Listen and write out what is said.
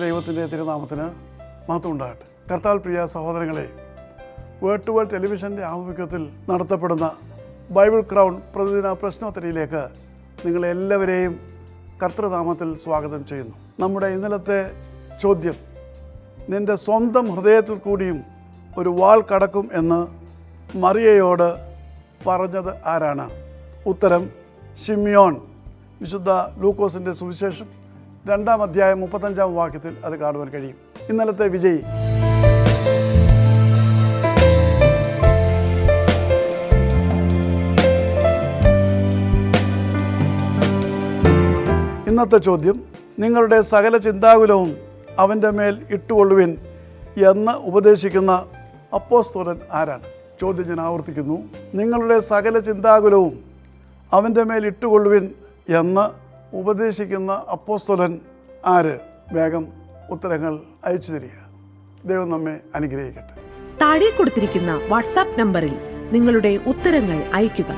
ദൈവത്തിൻ്റെ തിരുനാമത്തിന് മഹത്വം ഉണ്ടാകട്ടെ. കർത്താവിൽ പ്രിയ സഹോദരങ്ങളെ, വേർഡ് ടു വേൾഡ് ടെലിവിഷൻ്റെ ആഭിമുഖ്യത്തിൽ നടത്തപ്പെടുന്ന ബൈബിൾ ക്രൗൺ പ്രതിദിന പ്രശ്നോത്തരിയിലേക്ക് നിങ്ങളെല്ലാവരെയും കർത്തൃനാമത്തിൽ സ്വാഗതം ചെയ്യുന്നു. നമ്മുടെ ഇന്നലത്തെ ചോദ്യം, നിൻ്റെ സ്വന്തം ഹൃദയത്തിൽ കൂടിയും ഒരു വാൾ കടക്കും എന്ന് മറിയയോട് പറഞ്ഞത് ആരാണ്? ഉത്തരം ശിമ്യോൻ. വിശുദ്ധ ലൂക്കോസിൻ്റെ സുവിശേഷം 2-ാം അധ്യായം 35-ാം വാക്യത്തിൽ അത് കാണുവാൻ കഴിയും. ഇന്നലത്തെ വിജയി ഇന്നത്തെ ചോദ്യം, നിങ്ങളുടെ സകല ചിന്താകുലവും അവൻ്റെ മേൽ ഇട്ടുകൊള്ളുവിൻ എന്ന് ഉപദേശിക്കുന്ന അപ്പോസ്തലൻ ആരാണ്? ചോദ്യം ഞാൻ ആവർത്തിക്കുന്നു. നിങ്ങളുടെ സകല ചിന്താകുലവും അവൻ്റെ മേൽ ഇട്ടുകൊള്ളുവിൻ എന്ന് ഉപദേശിക്കുന്ന അപ്പോസ്തലൻ ആര്? വേഗം ഉത്തരങ്ങൾ അയച്ചു തരിക. ദൈവം നമ്മെ അനുഗ്രഹിക്കട്ടെ. താഴെ കൊടുത്തിരിക്കുന്ന വാട്സാപ്പ് നമ്പറിൽ നിങ്ങളുടെ ഉത്തരങ്ങൾ അയയ്ക്കുക.